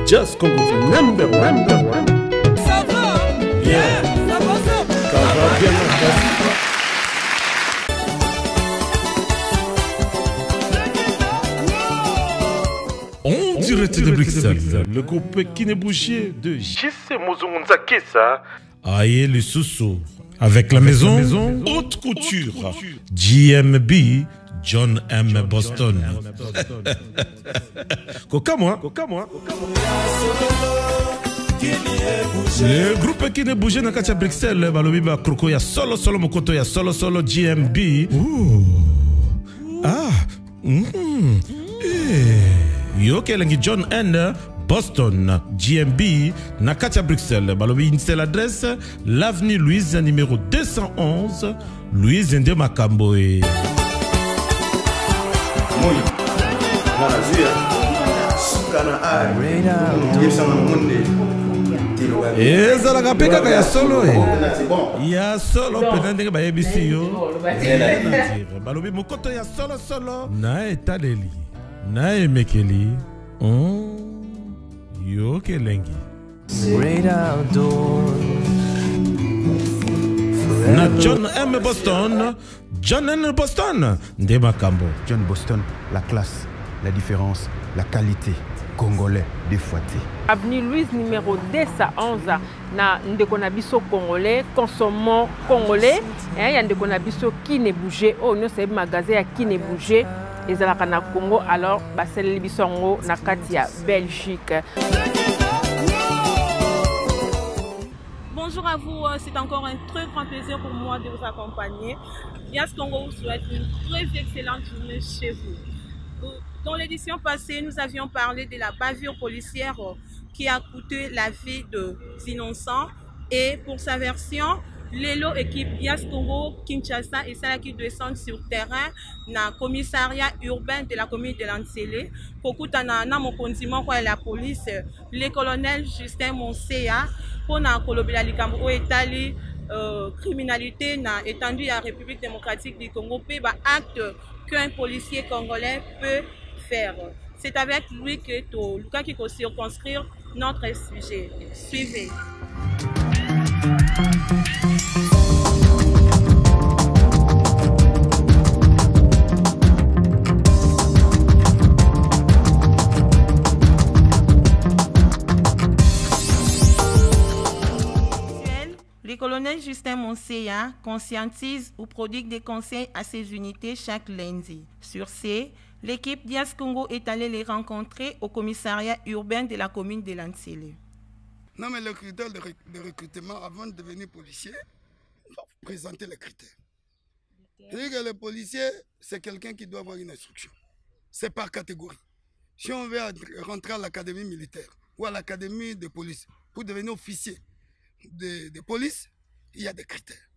Just Congo number one. Ça va? Bien. Ça va, ça va? Ça va bien, On direct de Bruxelles. le groupe Kinebouchier de JC Mozongonzakesa. Aïe le Soussou. Avec la maison Haute Couture. GMB. John M. Boston. Coca moi. Le groupe qui ne bouge dans Katia Bruxelles, Balobiba Kroko ya solo Mokoto ya solo GMB. Yo kelengi John N. Boston, GMB, na Katia Bruxelles. Balobi c'est l'adresse, l'avenue Louise numéro 211, Louise Ndé Makamboe. ezalaka mpe kaka ya solo ya solo mpenza ndenge bayebisi yo balobi mokoto ya solo na etaleli na emekeli yo kelengi na John M. Boston, John N. Boston, Ndé Makambo. John Boston, la classe, la différence, la qualité. Congolais défouetté. Avenue Louise numéro 211 na ndeko na biso congolais, consommons congolais. Il y a ndeko na biso qui ne bouge. Oh non, c'est magasin qui ne bouge. Ezalaka na Congo alors basel bisongo na Katia Belgique. Bonjour à vous, c'est encore un très grand plaisir pour moi de vous accompagner. Yes Congo vous souhaite une très excellente journée chez vous. Dans l'édition passée, nous avions parlé de la bavure policière qui a coûté la vie d'innocents. Et pour sa version, l'élo équipe Yes Congo Kinshasa et celle qui descend sur terrain dans le commissariat urbain de la commune de Lansele. Pour mon condiment la police, le colonel Justin Monseya pour na kolobela likambo o etali criminalité na étendue à la République démocratique du Congo pe ba acte qu'un policier congolais peut faire. C'est avec lui que Lucas qui peut circonscrire notre sujet. Suivez. Le colonel Justin Monseya conscientise ou prodigue des conseils à ses unités chaque lundi. Sur ce, l'équipe Yes Congo est allée les rencontrer au commissariat urbain de la commune de Lansele. Non, mais le critère de recrutement, avant de devenir policier, il faut présenter les critères. C'est-à-dire que le policier, c'est quelqu'un qui doit avoir une instruction. C'est par catégorie. Si on veut rentrer à l'académie militaire ou à l'académie de police pour devenir officier de police, il y a des critères.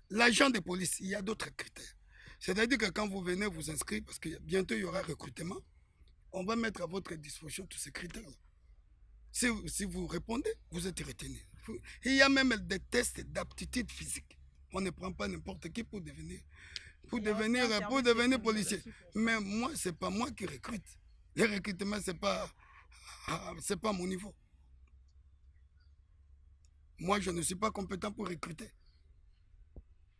L'agent de police, il y a d'autres critères. C'est-à-dire que quand vous venez vous inscrire, parce que bientôt il y aura recrutement, on va mettre à votre disposition tous ces critères-là. Si vous répondez, vous êtes retenu. Il y a même des tests d'aptitude physique. On ne prend pas n'importe qui pour devenir policier. Mais moi, ce n'est pas moi qui recrute. Le recrutement, ce n'est pas mon niveau. Moi, je ne suis pas compétent pour recruter.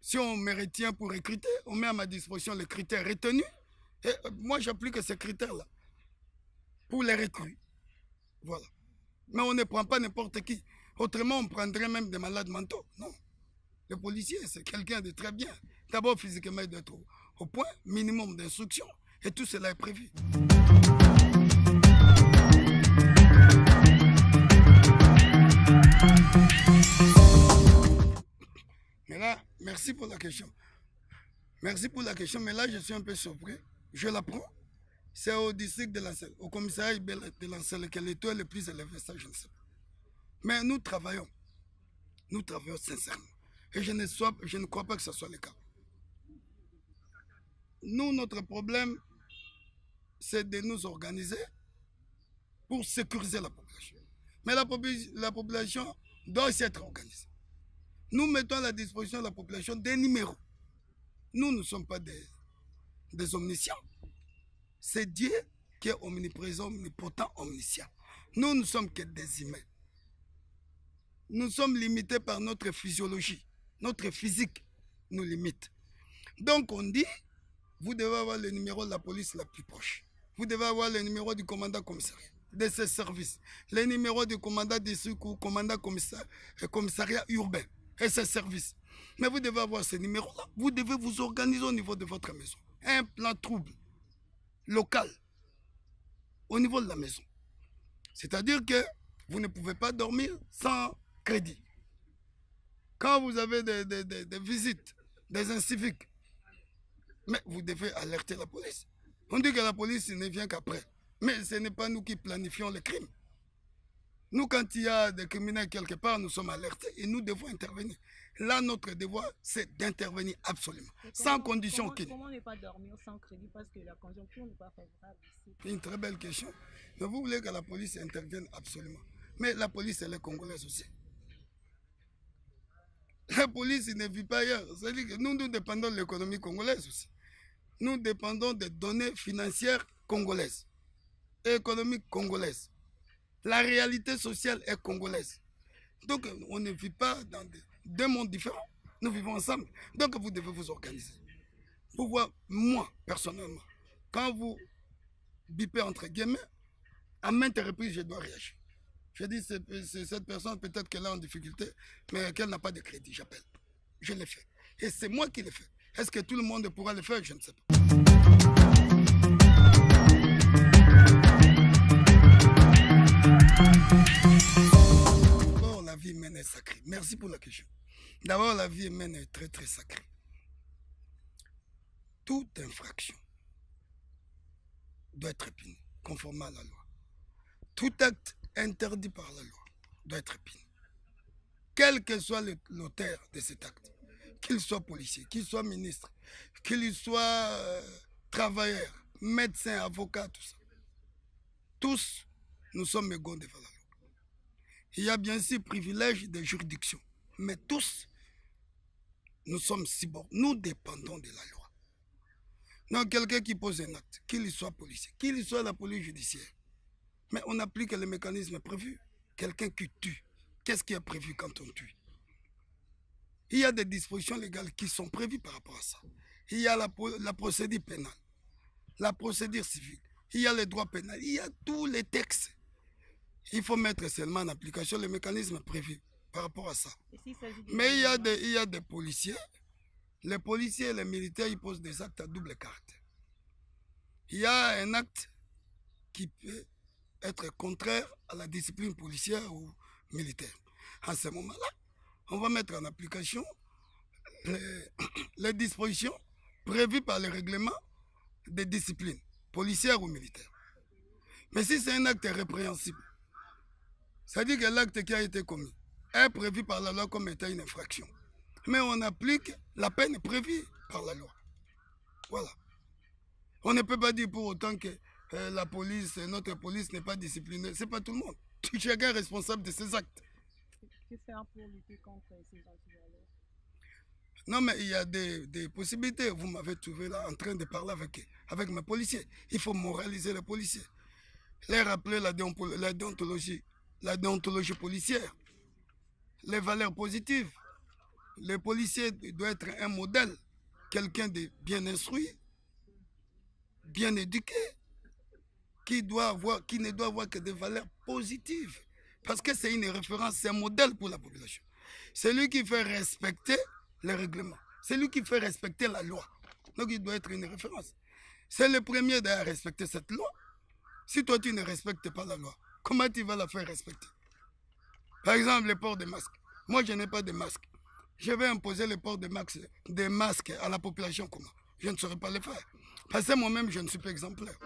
Si on me retient pour recruter, on met à ma disposition les critères retenus. Et moi, j'applique ces critères-là pour les recrues. Voilà. Mais on ne prend pas n'importe qui. Autrement, on prendrait même des malades mentaux. Non. Le policier, c'est quelqu'un de très bien. D'abord, physiquement, il doit être au point, minimum d'instruction. Et tout cela est prévu. Mais là, merci pour la question. Merci pour la question, mais là, je suis un peu surpris. Je la prends. C'est au district de Lansele, au commissariat de Lansele, que le taux est le plus élevé, ça, je ne sais pas. Mais nous travaillons. Nous travaillons sincèrement. Et je ne crois pas que ce soit le cas. Nous, notre problème, c'est de nous organiser pour sécuriser la population. Mais la population doit aussi être organisée. Nous mettons à la disposition de la population des numéros. Nous ne sommes pas des omniscients. C'est Dieu qui est omniprésent, omnipotent, omniscient. Nous ne sommes que des humains. Nous sommes limités par notre physiologie. Notre physique nous limite. Donc on dit, vous devez avoir le numéro de la police la plus proche. Vous devez avoir le numéro du commandant commissariat, de ses services. Le numéro du commandant des secours, commandant commissariat urbain et ses services. Mais vous devez avoir ce numéro-là. Vous devez vous organiser au niveau de votre maison. Un plan trouble local au niveau de la maison. C'est-à-dire que vous ne pouvez pas dormir sans crédit. Quand vous avez des visites, des inciviques, mais vous devez alerter la police. On dit que la police ne vient qu'après. Mais ce n'est pas nous qui planifions les crimes. Nous, quand il y a des criminels quelque part, nous sommes alertés et nous devons intervenir. Là, notre devoir, c'est d'intervenir absolument, sans condition aucune. Comment ne pas dormir sans crédit parce que la conjoncture n'est pas favorable ici? Une très belle question. Mais vous voulez que la police intervienne absolument. Mais la police, elle est congolaise aussi. La police ne vit pas ailleurs. C'est-à-dire que nous dépendons de l'économie congolaise aussi. Nous dépendons des données financières congolaises et économiques congolaises. La réalité sociale est congolaise. Donc, on ne vit pas dans deux mondes différents. Nous vivons ensemble. Donc, vous devez vous organiser. Pour voir, moi, personnellement, quand vous bipez entre guillemets, à maintes reprises, je dois réagir. Je dis, c'est cette personne, peut-être qu'elle est en difficulté, mais qu'elle n'a pas de crédit, j'appelle. Je l'ai fait. Et c'est moi qui l'ai fait. Est-ce que tout le monde pourra le faire? Je ne sais pas. D'abord, la vie humaine est sacrée. Merci pour la question. D'abord, la vie humaine est très, très sacrée. Toute infraction doit être punie, conformément à la loi. Tout acte interdit par la loi doit être puni. Quel que soit l'auteur de cet acte, qu'il soit policier, qu'il soit ministre, qu'il soit travailleur, médecin, avocat, tout ça. Tous, nous sommes égaux devant la loi. Il y a bien sûr privilège de juridiction, mais tous, nous sommes si bons. Nous dépendons de la loi. Donc quelqu'un qui pose un acte, qu'il soit policier, qu'il soit la police judiciaire, mais on applique les mécanismes prévus. Quelqu'un qui tue, qu'est-ce qui est prévu quand on tue? Il y a des dispositions légales qui sont prévues par rapport à ça. Il y a la procédure pénale, la procédure civile, il y a les droits pénals, il y a tous les textes. Il faut mettre seulement en application les mécanismes prévus par rapport à ça. Mais il y a des policiers. Les policiers et les militaires, ils posent des actes à double caractère. Il y a un acte qui peut être contraire à la discipline policière ou militaire. À ce moment-là, on va mettre en application les dispositions prévues par le règlement des disciplines policières ou militaires. Mais si c'est un acte répréhensible, c'est-à-dire que l'acte qui a été commis est prévu par la loi comme étant une infraction. Mais on applique la peine prévue par la loi. Voilà. On ne peut pas dire pour autant que la police, notre police n'est pas disciplinée. Ce n'est pas tout le monde. Chacun est responsable de ses actes. Que faire pour lutter contre ces antivaleurs? Non, mais il y a des possibilités. Vous m'avez trouvé là en train de parler avec mes policiers. Il faut moraliser les policiers. Les rappeler la déontologie policière, les valeurs positives. Le policier doit être un modèle, quelqu'un de bien instruit, bien éduqué, qui ne doit avoir que des valeurs positives. Parce que c'est une référence, c'est un modèle pour la population. C'est lui qui fait respecter les règlements. C'est lui qui fait respecter la loi. Donc il doit être une référence. C'est le premier à respecter cette loi. Si toi tu ne respectes pas la loi, comment tu vas la faire respecter? Par exemple, le port des masques. Moi je n'ai pas de masque. Je vais imposer le port des masques à la population comment? Je ne saurais pas le faire. Parce que moi-même, je ne suis pas exemplaire.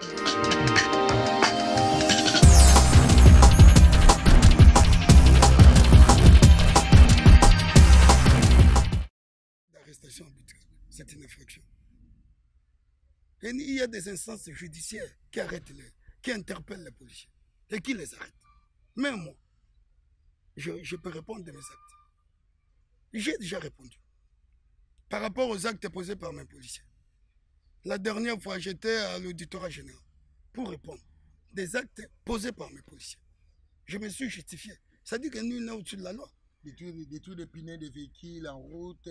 L'arrestation arbitraire, c'est une infraction. Et il y a des instances judiciaires qui arrêtent qui interpellent les policiers et qui les arrêtent. Même moi, je peux répondre de mes actes. J'ai déjà répondu. Par rapport aux actes posés par mes policiers. La dernière fois, j'étais à l'auditorat général pour répondre des actes posés par mes policiers. je me suis justifié. Ça dit que nul n'est au-dessus de la loi. Détruire des pinets de véhicules en route,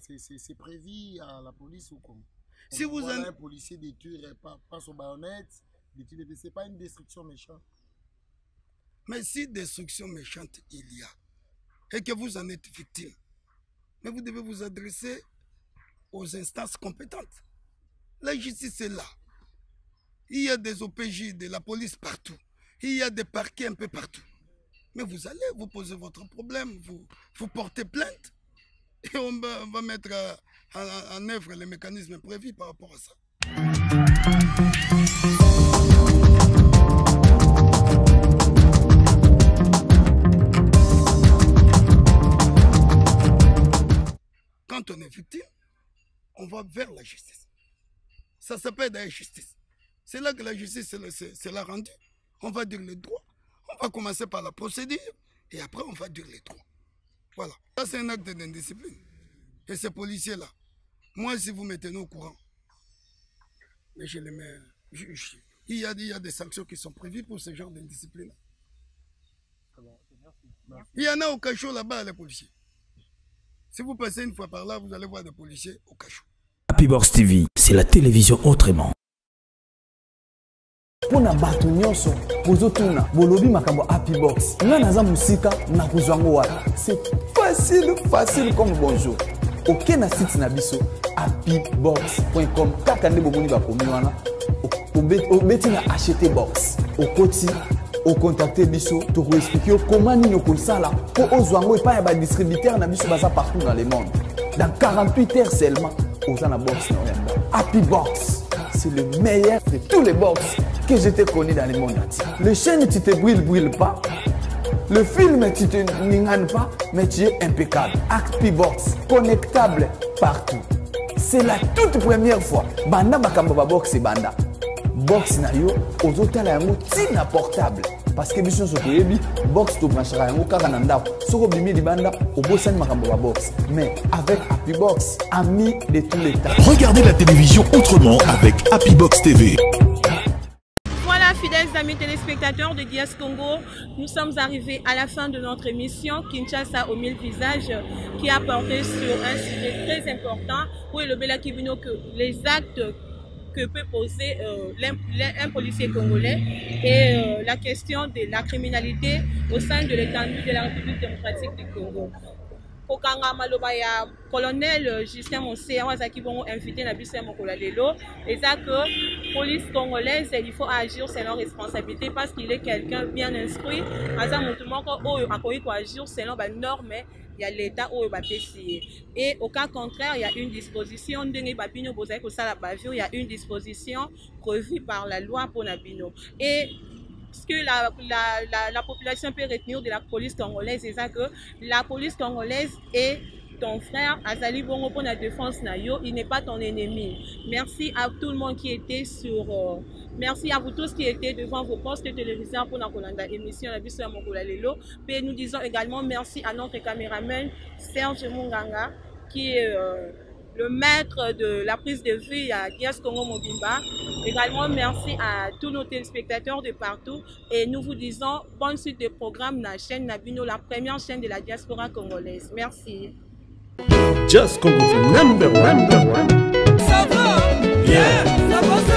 c'est prévu à la police ou comment? Si vous un policier détruire pas son baïonnette, c'est pas une destruction méchante. Mais si destruction méchante il y a, et que vous en êtes victime, mais vous devez vous adresser aux instances compétentes. La justice est là. Il y a des OPJ, de la police partout. Il y a des parquets un peu partout. Mais vous allez, vous posez votre problème, vous portez plainte. Et on va mettre en œuvre les mécanismes prévus par rapport à ça. Quand on est victime, on va vers la justice. Ça s'appelle la justice. C'est là que la justice c'est la rendue. On va dire les droits. On va commencer par la procédure et après on va dire les droits. Voilà. Ça c'est un acte d'indiscipline. Et ces policiers-là, moi si vous me tenez au courant, mais je les mets... Il y a des sanctions qui sont prévues pour ce genre d'indiscipline. Il y en a au cachot là-bas les policiers. Si vous passez une fois par là, vous allez voir des policiers au cachot. Happy Box TV, c'est la télévision autrement. Pona bato nyonso bozotuna bolobi makambo Happy Box nga naza musika na kuzwango wala c'est facile comme bonjour ok na site na biso happybox.com kaka nde bomoni bakomi wana obeti na acheter box okoti ocontacter biso toko expliquer comment nino kosala po ozwango epa ya ba distributeur na biso baza partout dans le monde dans 48 heures seulement oza na box na yamba Happy Box. C'est le meilleur de tous les box que je t'ai connu dans le monde entier. Le chaîne, tu te brûles pas. Le film, tu te n'inganes pas, mais tu es impeccable. Happy Box, connectable partout. C'est la toute première fois. Banda bakamba box et banda. Box na yo, aux hôtels à un tina portable. Parce que mission so koyebi box to branchera yango kaka na ndako. Soko bimi di banda au bossen makambo box. Mais avec Happy Box, ami de tous les temps. Regardez la télévision autrement avec Happy Box TV. Voilà, fidèles amis téléspectateurs de Dias Congo, nous sommes arrivés à la fin de notre émission Kinshasa aux 1000 visages qui a porté sur un sujet très important où le Bela Kibino que les actes que peut poser un policier congolais et la question de la criminalité au sein de l'étendue de la République démocratique du Congo. Kokanga maloba ya colonel Justin Monsé wazaki bongo invité na biso ya mokola lelo eza que police congolaise il faut agir selon responsabilité parce qu'il est quelqu'un bien instruit aza mutu moko oyo akoki ko agir selon ba normes il y a l'état où et au cas contraire il y a une disposition il y a une disposition prévue par la loi pour Nabino et ce que la population peut retenir de la police congolaise c'est ça que la police congolaise est ton frère Azali Bongo pour la défense Nayo, il n'est pas ton ennemi. Merci à tout le monde qui était merci à vous tous qui étaient devant vos postes de télévision pour la émission La Biso Mokola Lelo. Et nous disons également merci à notre caméraman Serge Munganga qui est le maître de la prise de vue à Dias Congo Mobimba. Également merci à tous nos téléspectateurs de partout et nous vous disons bonne suite de programme na chaîne Nabino, la première chaîne de la diaspora congolaise. Merci. Just Congo number one. Ça va? Yeah. Ça va,